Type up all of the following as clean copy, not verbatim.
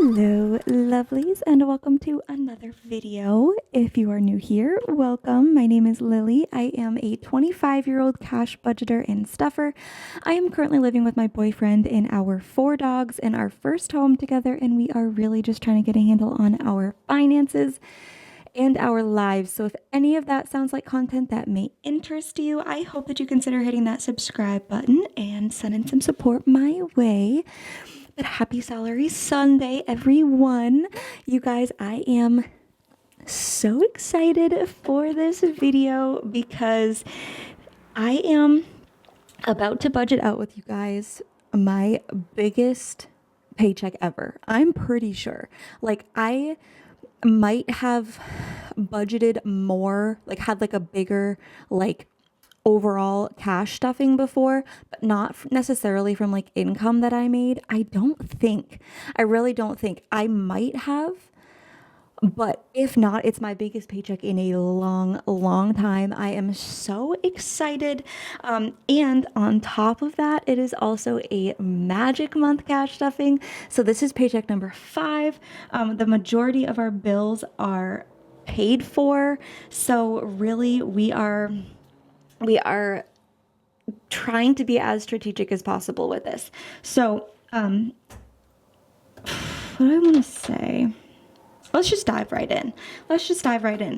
Hello, lovelies, and welcome to another video. If you are new here, welcome. My name is Lily. I am a 25-year-old cash budgeter and stuffer. I am currently living with my boyfriend and our 4 dogs in our first home together, and we are really just trying to get a handle on our finances and our lives. So if any of that sounds like content that may interest you, I hope that you consider hitting that subscribe button and sending some support my way. But happy Salary Sunday, everyone. You guys, I am so excited for this video because I am about to budget out with you guys my biggest paycheck ever. I'm pretty sure. Like, I might have budgeted more, like had like a bigger like overall cash stuffing before, but not necessarily from like income that I made. I really don't think. I might have, but if not, it's my biggest paycheck in a long time. I am so excited. And on top of that, it is also a magic month cash stuffing. So this is paycheck number 5. The majority of our bills are paid for. So really we are trying to be as strategic as possible with this. So, what do I want to say? Let's just dive right in.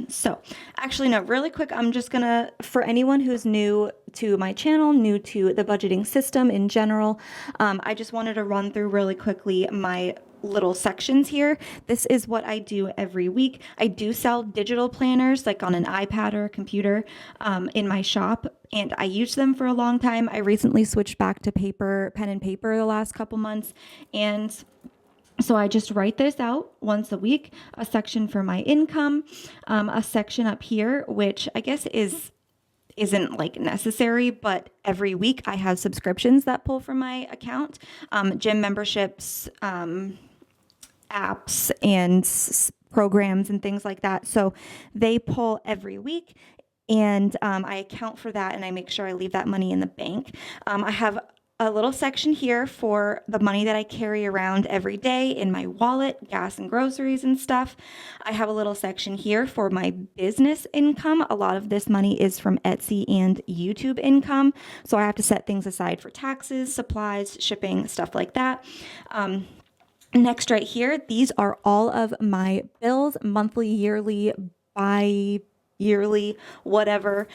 So, actually, no, really quick, I'm just gonna, for anyone who's new to my channel, new to the budgeting system in general, I just wanted to run through really quickly my little sections here. This is what I do every week. I do sell digital planners like on an iPad or a computer in my shop, and I used them for a long time. I recently switched back to pen and paper the last couple months, and so I just write this out once a week, a section for my income, a section up here, which I guess isn't like necessary, but every week I have subscriptions that pull from my account, gym memberships, apps and programs and things like that. So they pull every week, and I account for that, and I make sure I leave that money in the bank. I have a little section here for the money that I carry around every day in my wallet, gas and groceries and stuff. I have a little section here for my business income. A lot of this money is from Etsy and YouTube income. So I have to set things aside for taxes, supplies, shipping, stuff like that. Next right here, these are all of my bills, monthly, yearly, bi-yearly, whatever,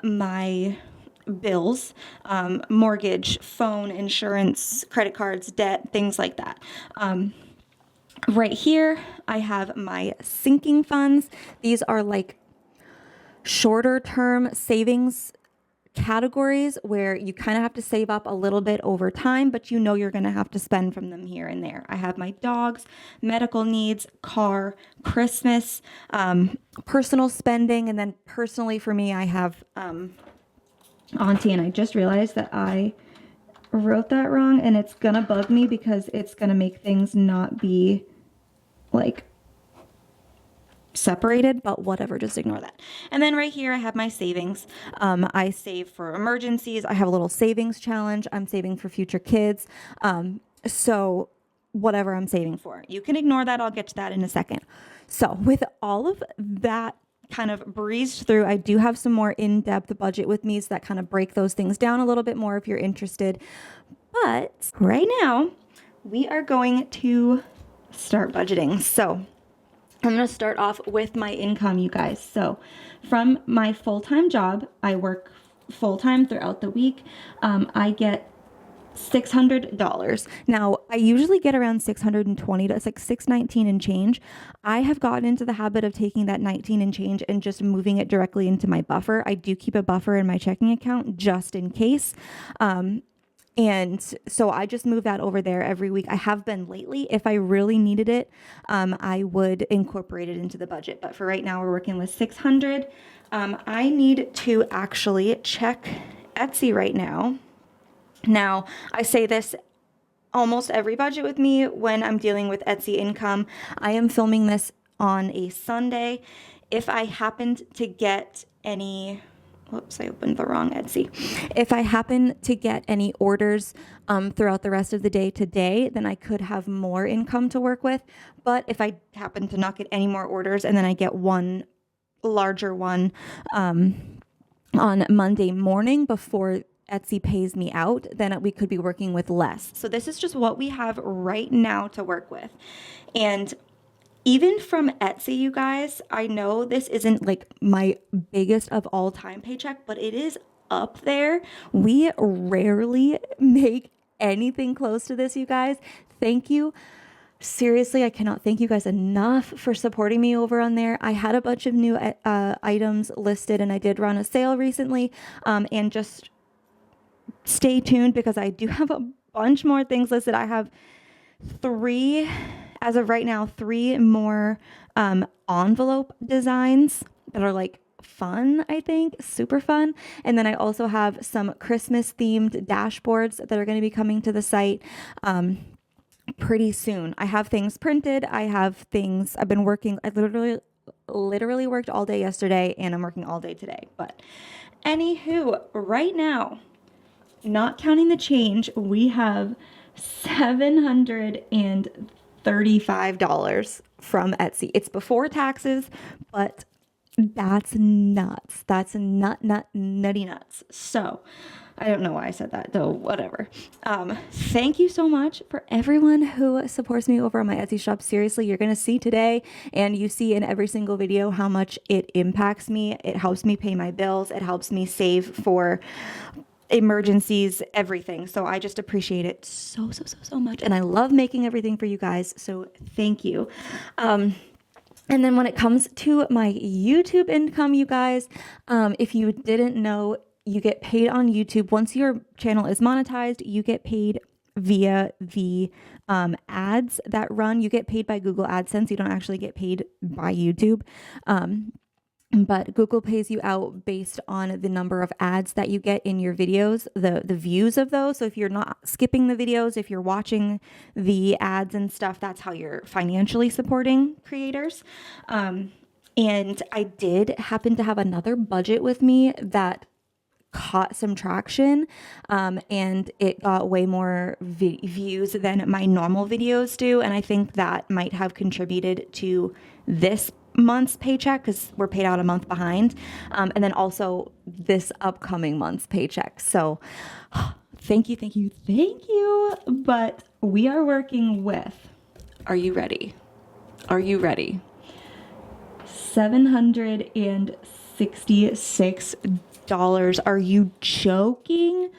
my bills, mortgage, phone, insurance, credit cards, debt, things like that. Right here, I have my sinking funds. These are like shorter term savings categories where you kind of have to save up a little bit over time, but you know you're going to have to spend from them here and there. I have my dogs, medical needs, car, Christmas, personal spending, and then personally for me, I have Auntie, and I just realized that I wrote that wrong, and it's gonna bug me because it's gonna make things not be like separated, but whatever, just ignore that. And then right here I have my savings. I save for emergencies. I have a little savings challenge. I'm saving for future kids. So whatever I'm saving for, you can ignore that. I'll get to that in a second. So with all of that kind of breezed through, I do have some more in-depth budget with me that kind of break those things down a little bit more if you're interested. But right now we are going to start budgeting. So I'm going to start off with my income, you guys. So from my full-time job, I work full-time throughout the week. I get $600. Now, I usually get around 620. That's like 619 and change. I have gotten into the habit of taking that 19 and change and just moving it directly into my buffer. I do keep a buffer in my checking account just in case. And so I just move that over there every week. I have been lately. If I really needed it, I would incorporate it into the budget. But for right now, we're working with 600. I need to actually check Etsy right now. Now, I say this almost every budget with me when I'm dealing with Etsy income. I am filming this on a Sunday. If I happened to get any whoops, I opened the wrong Etsy. If I happen to get any orders throughout the rest of the day today, then I could have more income to work with. But if I happen to not get any more orders and then I get one larger one on Monday morning before Etsy pays me out, then we could be working with less. So this is just what we have right now to work with. And even from Etsy, you guys, I know this isn't like my biggest of all time paycheck, but it is up there. We rarely make anything close to this, you guys. Thank you. Seriously, I cannot thank you guys enough for supporting me over on there. I had a bunch of new items listed, and I did run a sale recently, and just stay tuned because I do have a bunch more things listed. I have as of right now, 3 more envelope designs that are like fun, I think, super fun. And then I also have some Christmas themed dashboards that are going to be coming to the site pretty soon. I have things printed. I have things I've been working. I literally worked all day yesterday and I'm working all day today. But anywho, right now, not counting the change, we have $735 from Etsy. It's before taxes, but that's nuts. That's nutty nuts. So I don't know why I said that, though, whatever. Thank you so much for everyone who supports me over on my Etsy shop. Seriously, you're going to see today, and you see in every single video how much it impacts me. It helps me pay my bills. It helps me save for emergencies, everything. So I just appreciate it so much. And I love making everything for you guys. So thank you. And then when it comes to my YouTube income, you guys, if you didn't know, you get paid on YouTube. Once your channel is monetized, you get paid via the ads that run. You get paid by Google AdSense. You don't actually get paid by YouTube. But Google pays you out based on the number of ads that you get in your videos, the views of those. So if you're not skipping the videos, if you're watching the ads and stuff, that's how you're financially supporting creators. And I did happen to have another budget with me that caught some traction, and it got way more views than my normal videos do. And I think that might have contributed to this month's paycheck because we're paid out a month behind, and then also this upcoming month's paycheck. So thank you. But we are working with, are you ready? $766. Are you joking?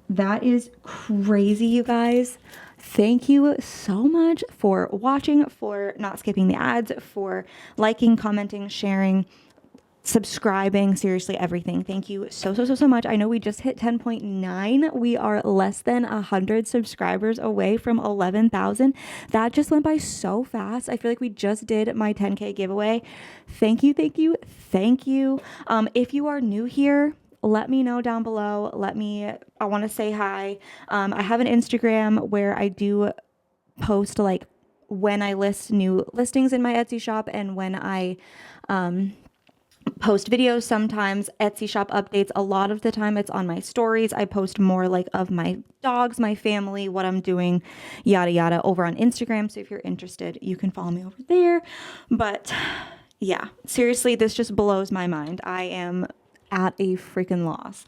That is crazy, you guys. Thank you so much for watching, for not skipping the ads, for liking, commenting, sharing, subscribing, seriously, everything. Thank you so much. I know we just hit 10.9. We are less than 100 subscribers away from 11,000. That just went by so fast. I feel like we just did my 10K giveaway. Thank you. If you are new here, let me know down below. I want to say hi. I have an Instagram where I do post like when I list new listings in my Etsy shop and when I post videos. Sometimes Etsy shop updates. A lot of the time it's on my stories. I post more like of my dogs, my family, what I'm doing, yada yada, over on Instagram. So if you're interested, you can follow me over there. But yeah, seriously, this just blows my mind. I am at a freaking loss.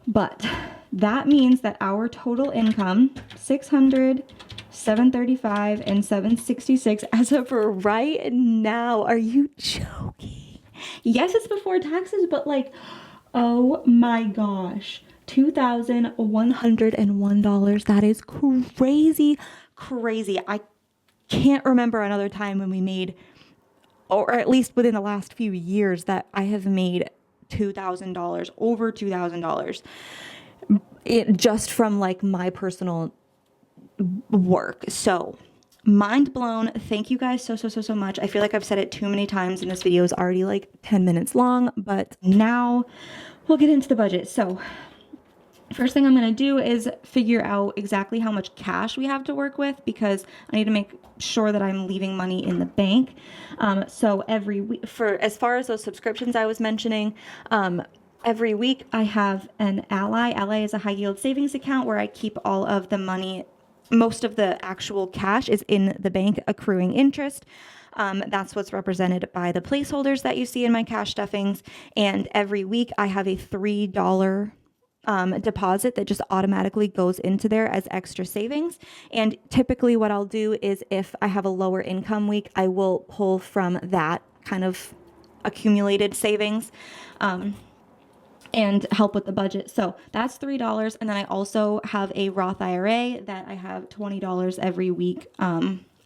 But that means that our total income, 600, 735, and 766 as of right now. Are you joking? Yes, it's before taxes, but like, oh my gosh, $2,101. That is crazy. I can't remember another time when we made, or at least within the last few years, that I have made $2,000, over $2,000, just from like my personal work. So mind blown. Thank you guys so much. I feel like I've said it too many times and this video is already like 10 minutes long, but now we'll get into the budget. So First thing I'm going to do is figure out exactly how much cash we have to work with, because I need to make sure that I'm leaving money in the bank. So every week, for as far as those subscriptions I was mentioning, every week I have an Ally. Ally is a high yield savings account where I keep all of the money. Most of the actual cash is in the bank accruing interest. That's what's represented by the placeholders that you see in my cash stuffings. And every week I have a $3 deposit that just automatically goes into there as extra savings. And typically what I'll do is, if I have a lower income week, I will pull from that kind of accumulated savings and help with the budget. So that's $3. And then I also have a Roth IRA that I have $20 every week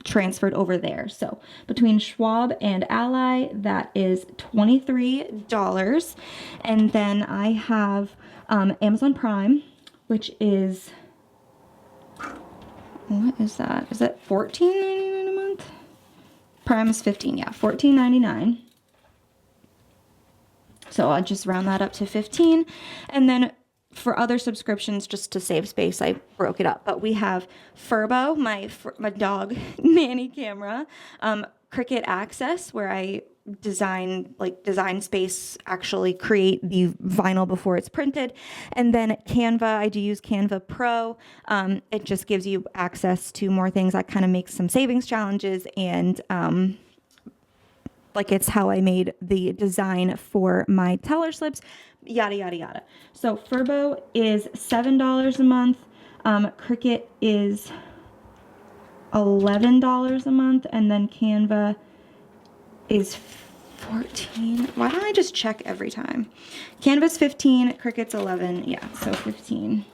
transferred over there. So between Schwab and Ally, that is $23. And then I have Amazon Prime, which is, what is that? Is that $14.99 a month? Prime is $15, yeah, $14.99. So I'll just round that up to 15. And then for other subscriptions, just to save space, I broke it up. But we have Furbo, my dog nanny camera, Cricut Access, where I design space, actually create the vinyl before it's printed. And then Canva, I do use Canva Pro. It just gives you access to more things. That kind of makes some savings challenges, and like it's how I made the design for my teller slips, yada, yada, yada. So Furbo is $7 a month. Cricut is $11 a month. And then Canva is 14. Why don't I just check every time? Canva's 15, Cricut's 11. Yeah, so 15.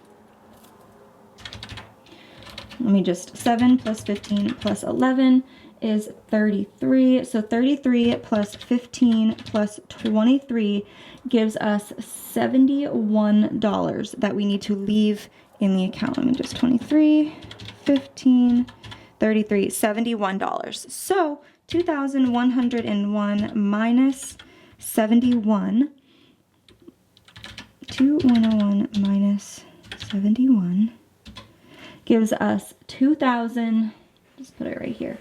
Let me just, 7 plus 15 plus 11 is 33. So 33 plus 15 plus 23 gives us $71 that we need to leave in the account. Let me just, 23, 15, 33, $71. So 2,101 minus 71, 2,101 minus 71 gives us 2,000, just put it right here,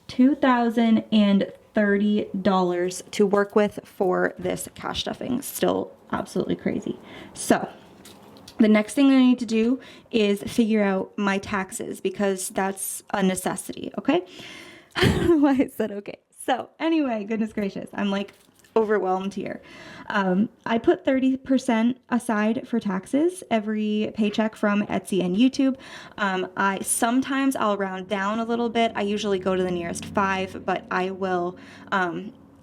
$2,030 to work with for this cash stuffing. Still absolutely crazy. So the next thing I need to do is figure out my taxes, because that's a necessity, okay? I don't know why I said okay. So anyway, goodness gracious, I'm like overwhelmed here. I put 30% aside for taxes every paycheck from Etsy and YouTube. Sometimes I'll round down a little bit. I usually go to the nearest 5, but I will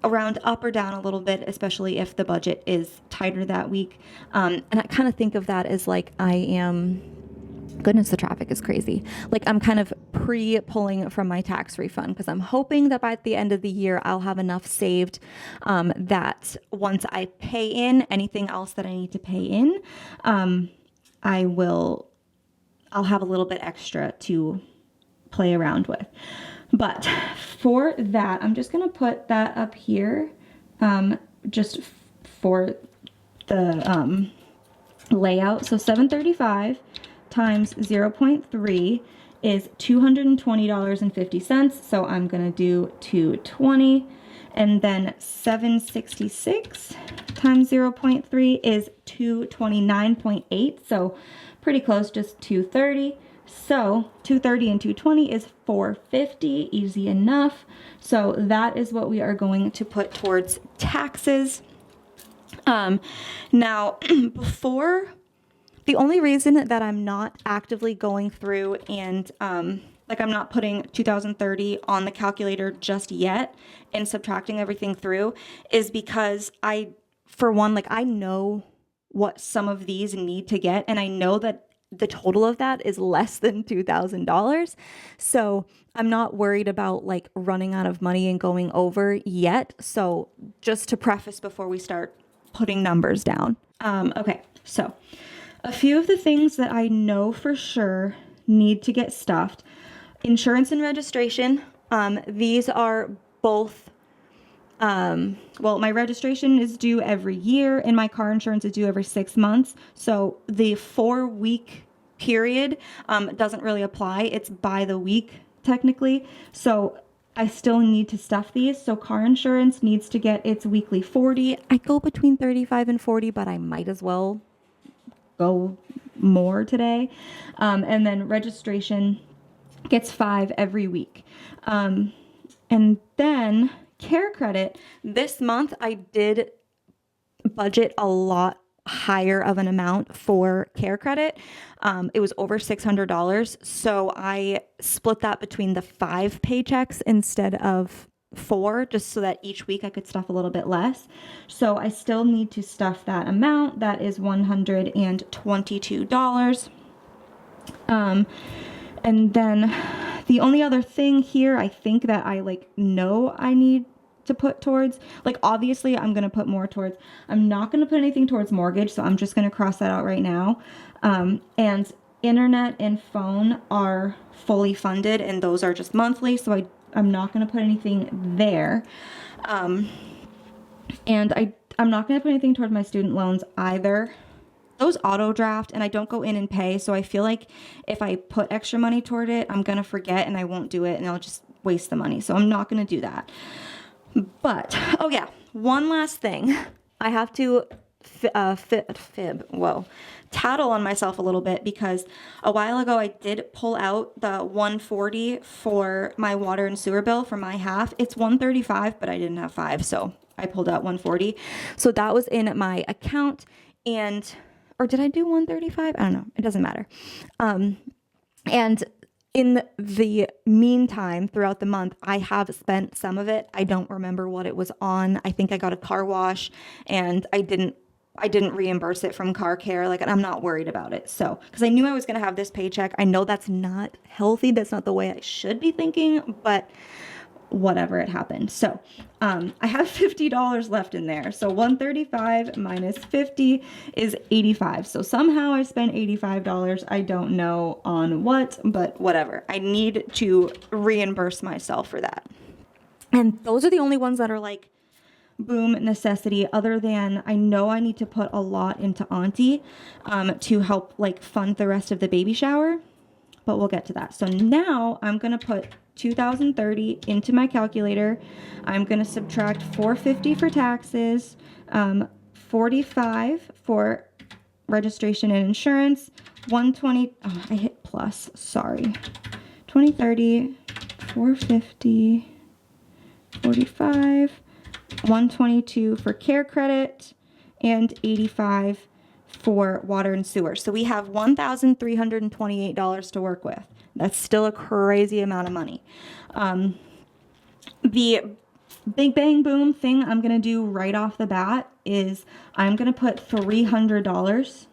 round up or down a little bit, especially if the budget is tighter that week. And I kind of think of that as like I am, goodness, the traffic is crazy. Like I'm kind of pre-pulling from my tax refund, because I'm hoping that by the end of the year, I'll have enough saved that once I pay in anything else that I need to pay in, I'll have a little bit extra to play around with. But for that, I'm just going to put that up here just for the layout. So 735 times 0.3 is $220.50. So I'm going to do 220, and then 766 times 0.3 is 229.8. So pretty close, just 230. So 230 and 220 is 450, easy enough. So that is what we are going to put towards taxes. Now, the only reason that I'm not actively going through and like I'm not putting 2030 on the calculator just yet and subtracting everything through is because I know what some of these need to get, and I know that the total of that is less than $2,000. So I'm not worried about like running out of money and going over yet. So just to preface before we start putting numbers down. Okay, so a few of the things that I know for sure need to get stuffed. Insurance and registration. These are both Well, my registration is due every year and my car insurance is due every 6 months. So the 4-week period doesn't really apply. It's by the week technically. So I still need to stuff these. So car insurance needs to get its weekly 40. I go between 35 and 40, but I might as well go more today. And then registration gets 5 every week. And then care credit, this month I did budget a lot higher of an amount for care credit. It was over $600. So I split that between the 5 paychecks instead of 4, just so that each week I could stuff a little bit less. So I still need to stuff that amount. That is $122. And then the only other thing here, I think that I know I need to put towards, obviously I'm going to put more towards, I'm not going to put anything towards mortgage. So I'm just going to cross that out right now. And internet and phone are fully funded and those are just monthly. So I'm not going to put anything there. And I'm not going to put anything toward my student loans either. Those auto draft and I don't go in and pay. So I feel like if I put extra money toward it, I'm going to forget and I won't do it and I'll just waste the money. So I'm not going to do that. But, oh yeah, one last thing. I have to tattle on myself a little bit because a while ago I did pull out the $140 for my water and sewer bill for my half. It's $135, but I didn't have 5, so I pulled out $140. So that was in my account or did I do $135? I don't know. It doesn't matter. And in the meantime, throughout the month, I have spent some of it. I don't remember what it was on. I think I got a car wash and I didn't reimburse it from car care. I'm not worried about it. So, because I knew I was going to have this paycheck. I know that's not healthy. That's not the way I should be thinking, but whatever, it happened. So, I have $50 left in there. So 135 minus 50 is 85. So somehow I spent $85. I don't know on what, but whatever. I need to reimburse myself for that. And those are the only ones that are boom necessity, other than I know I need to put a lot into Auntie to help fund the rest of the baby shower, but we'll get to that. So now I'm going to put 2030 into my calculator. I'm going to subtract 450 for taxes, 45 for registration and insurance, 120, oh, I hit plus, sorry, 2030, 450, 45, 122 for care credit, and 85 for water and sewer. So we have $1,328 to work with. That's still a crazy amount of money. The big bang boom thing I'm going to do right off the bat is I'm going to put $300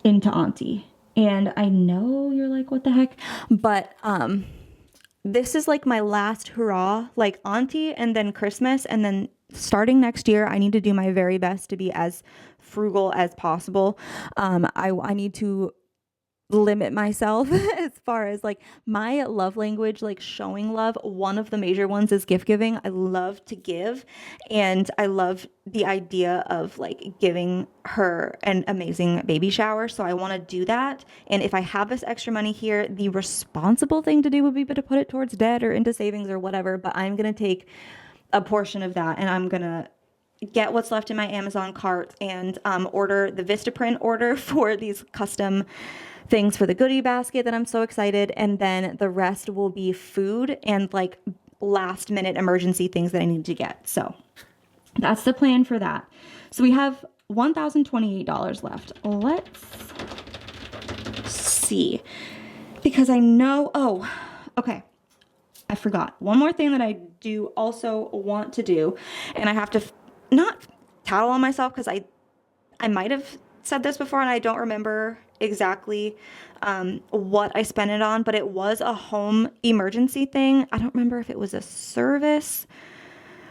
into Auntie. And I know you're like, what the heck? But this is my last hurrah, Auntie and then Christmas. And then starting next year, I need to do my very best to be as frugal as possible. I need to limit myself as far as my love language, showing love. One of the major ones is gift giving. I love to give, and I love the idea of giving her an amazing baby shower. So I want to do that. And if I have this extra money here, the responsible thing to do would be to put it towards debt or into savings or whatever. But I'm going to take a portion of that and I'm going to get what's left in my Amazon cart and order the Vistaprint order for these custom things for the goodie basket that I'm so excited. And then the rest will be food and last minute emergency things that I need to get. So that's the plan for that. So we have $1,028 left. Let's see, because I know, okay. I forgot one more thing that I do also want to do, and I have to not tattle on myself because I might have said this before and I don't remember exactly what I spent it on, but it was a home emergency thing. I don't remember if it was a service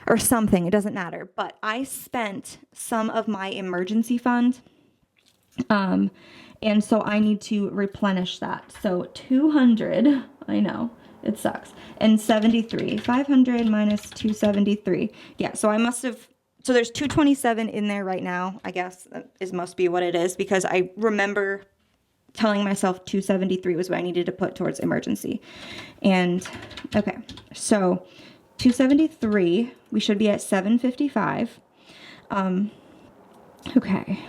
or something. It doesn't matter. But I spent some of my emergency fund. And so I need to replenish that. So 200, I know, It sucks. And 73. 500 minus 273. Yeah, so I must have... So there's 227 in there right now, I guess. That must be what it is, because I remember telling myself 273 was what I needed to put towards emergency. And, okay, so 273, we should be at 755. Okay.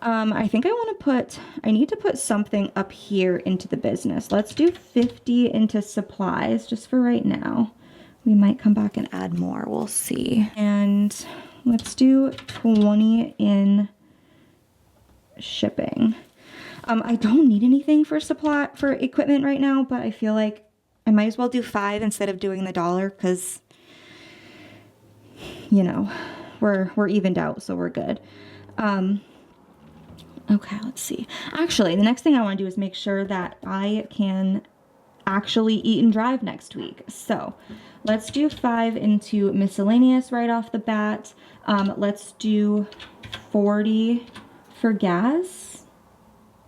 I think I need to put something up here into the business. Let's do 50 into supplies just for right now. We might come back and add more. We'll see. And let's do 20 in shipping. I don't need anything for equipment right now, but I feel like I might as well do 5 instead of doing the $1 because, you know, we're evened out, so we're good. Okay, let's see. Actually, the next thing I want to do is make sure that I can actually eat and drive next week. So let's do 5 into miscellaneous right off the bat. Let's do 40 for gas.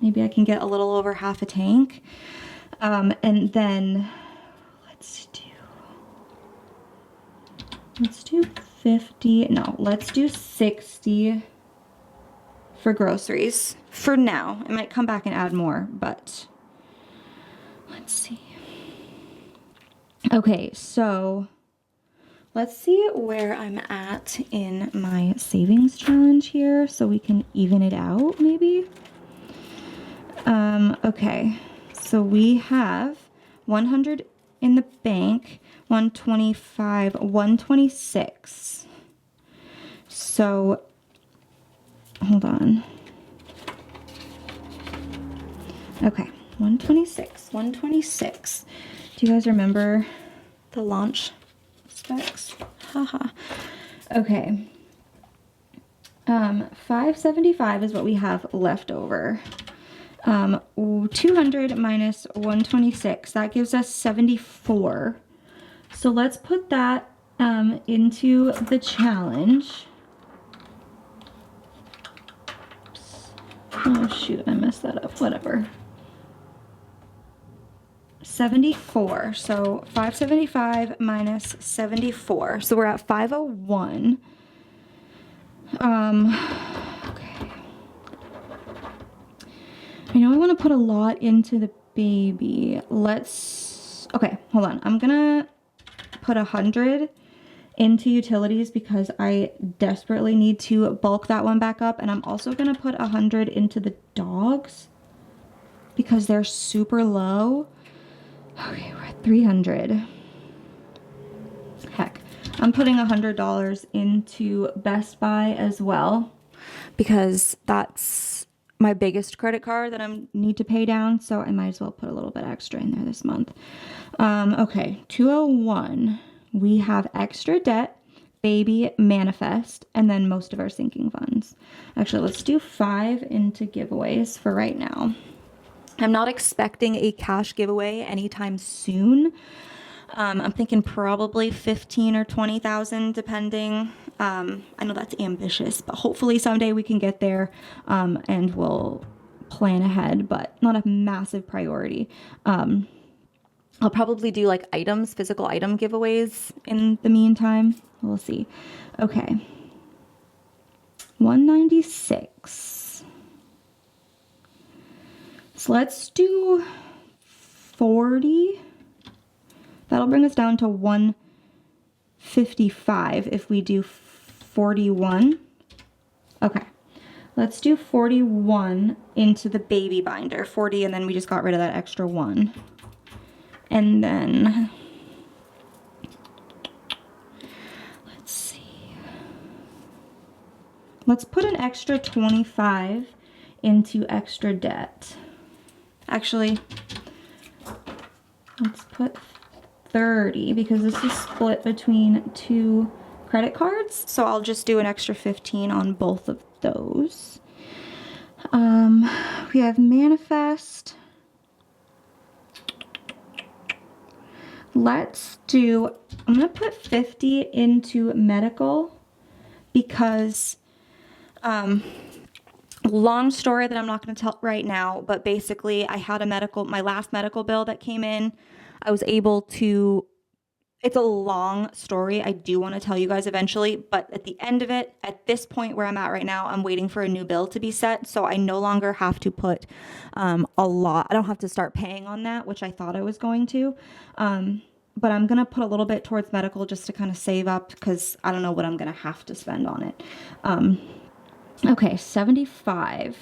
Maybe I can get a little over half a tank. And then let's do 50. No, let's do 60 for groceries for now. I might come back and add more, but let's see. Okay, so let's see where I'm at in my savings challenge here so we can even it out maybe. Okay, so we have 100 in the bank, 125, 126. So hold on. Okay, 126. Do you guys remember the launch specs? Haha. Okay. 575 is what we have left over. 200 minus 126, that gives us 74. So let's put that into the challenge. Oh shoot, I messed that up. Whatever. 74. So 575 minus 74. So we're at 501. Okay. I know I want to put a lot into the baby. Okay, hold on. I'm gonna put 100 into utilities because I desperately need to bulk that one back up, and I'm also gonna put 100 into the dogs because they're super low. Okay, we're at 300. Heck, I'm putting $100 into Best Buy as well because that's my biggest credit card that I need to pay down, so I might as well put a little bit extra in there this month. Okay, 201. We have extra debt, baby, manifest, and then most of our sinking funds. Actually, let's do 5 into giveaways for right now. I'm not expecting a cash giveaway anytime soon. I'm thinking probably 15 or 20,000 depending. I know that's ambitious, but hopefully someday we can get there, and we'll plan ahead, but not a massive priority. I'll probably do like physical item giveaways in the meantime. We'll see. Okay. 196. So let's do 40. That'll bring us down to 155 if we do 41. Okay. Let's do 41 into the baby binder. 40, and then we just got rid of that extra 1. And then, let's see. Let's put an extra 25 into extra debt. Actually, let's put 30 because this is split between 2 credit cards. So I'll just do an extra 15 on both of those. We have manifest. I'm gonna put 50 into medical because Long story that I'm not going to tell right now, but basically I had my last medical bill that came in. I was able to, it's a long story. I do want to tell you guys eventually, but at the end of it, at this point where I'm at right now, I'm waiting for a new bill to be set. So I no longer have to put a lot. I don't have to start paying on that, which I thought I was going to. But I'm going to put a little bit towards medical just to kind of save up because I don't know what I'm going to have to spend on it. Okay, 75.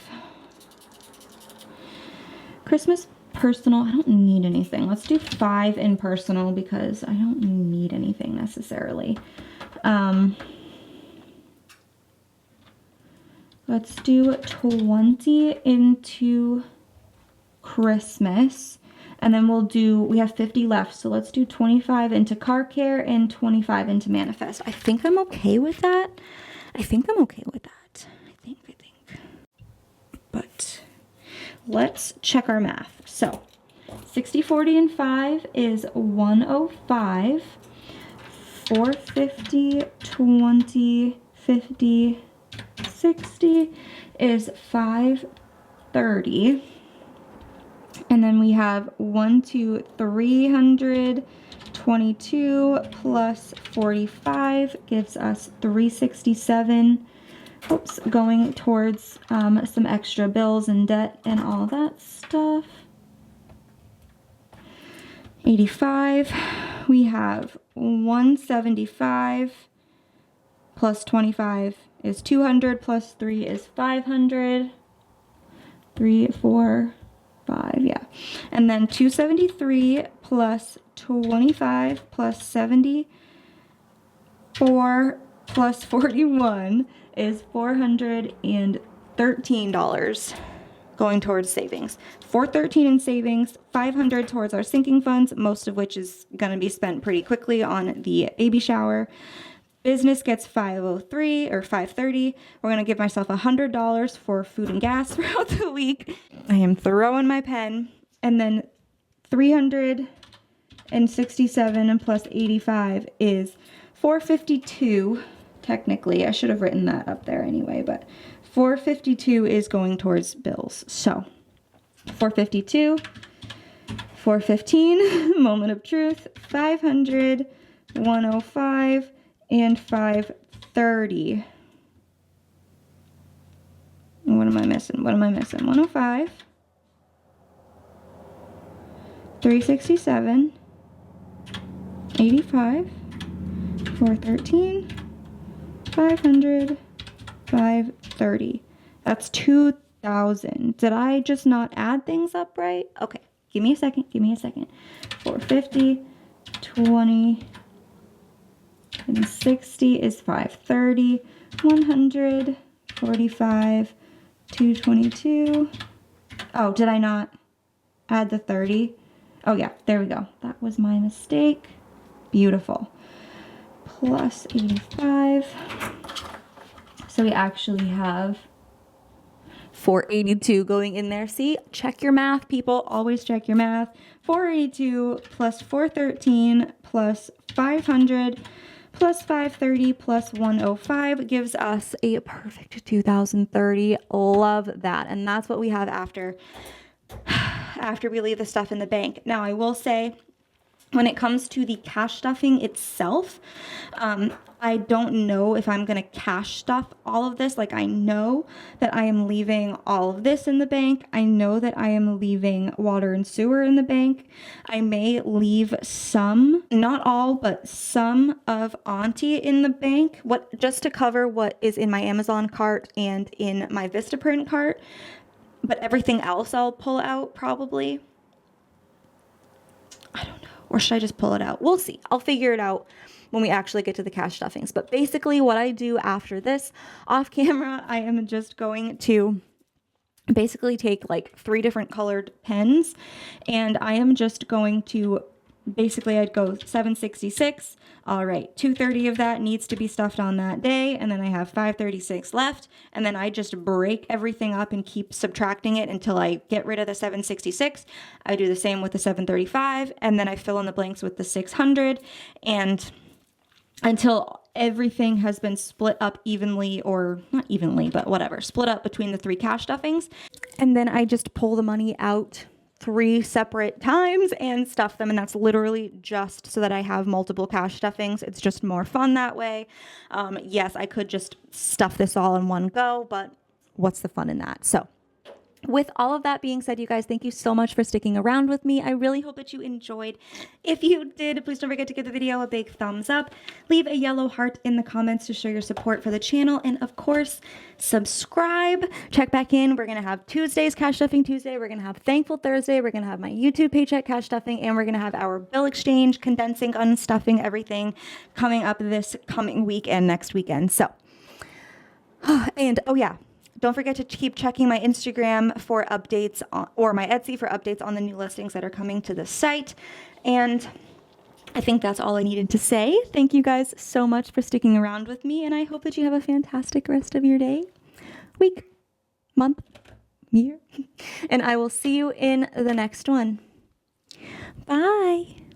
Christmas personal, I don't need anything. Let's do 5 in personal because I don't need anything necessarily. Let's do 20 into Christmas. And then we have 50 left. So let's do 25 into car care and 25 into manifest. I think I'm okay with that. But let's check our math. So 60, 40, and 5 is 105. 450, 20, 50, 60 is 530. And then we have 322 plus 45 gives us 367. Oops, going towards some extra bills and debt and all that stuff. 85. We have 175 plus 25 is 200 plus 3 is 500. 3, 4, 5, yeah. And then 273 plus 25 plus 74 plus 41 is $413 going towards savings. $413 in savings, $500 towards our sinking funds, most of which is going to be spent pretty quickly on the baby shower. Business gets 503 or 530. We're going to give myself $100 for food and gas throughout the week. I am throwing my pen. And then 367 and plus 85 is 452. Technically, I should have written that up there anyway, but 452 is going towards bills. So 452, 415, moment of truth, 500, 105, and 530. What am I missing? 105, 367, 85, 413, 500, 530. That's 2,000. Did I just not add things up right? Okay, give me a second. 450, 20, and 60 is 530, 100, 45, 222. Oh, did I not add the 30? Oh yeah, there we go. That was my mistake. Beautiful. Plus 85. So we actually have 482 going in there. See, check your math, people. Always check your math. 482 plus 413 plus 500 plus 530 plus 105 gives us a perfect 2030. Love that. And that's what we have after we leave the stuff in the bank. Now, I will say, when it comes to the cash stuffing itself, I don't know if I'm going to cash stuff all of this. Like, I know that I am leaving all of this in the bank. I know that I am leaving water and sewer in the bank. I may leave some, not all, but some of Auntie in the bank, just to cover what is in my Amazon cart and in my Vistaprint cart. But everything else I'll pull out probably. I don't know. Or should I just pull it out? We'll see. I'll figure it out when we actually get to the cash stuffings. But basically what I do after this off camera, I am just going to basically take like 3 different colored pens, and I am just going to basically, I'd go 766. All right, 230 of that needs to be stuffed on that day, and then I have 536 left, and then I just break everything up and keep subtracting it until I get rid of the 766. I do the same with the 735, and then I fill in the blanks with the 600, and until everything has been split up evenly, or not evenly, but whatever, split up between the 3 cash stuffings. And then I just pull the money out 3 separate times and stuff them. And that's literally just so that I have multiple cash stuffings. It's just more fun that way. Yes, I could just stuff this all in one go, but what's the fun in that? So with all of that being said, you guys, thank you so much for sticking around with me. I really hope that you enjoyed. If you did, please don't forget to give the video a big thumbs up. Leave a yellow heart in the comments to show your support for the channel. And of course, subscribe. Check back in. We're going to have Tuesday's Cash Stuffing Tuesday. We're going to have Thankful Thursday. We're going to have my YouTube Paycheck Cash Stuffing. And we're going to have our bill exchange, condensing, unstuffing everything coming up this coming week and next weekend. So, and oh yeah. Don't forget to keep checking my Instagram for updates or my Etsy for updates on the new listings that are coming to the site. And I think that's all I needed to say. Thank you guys so much for sticking around with me. And I hope that you have a fantastic rest of your day, week, month, year. And I will see you in the next one. Bye.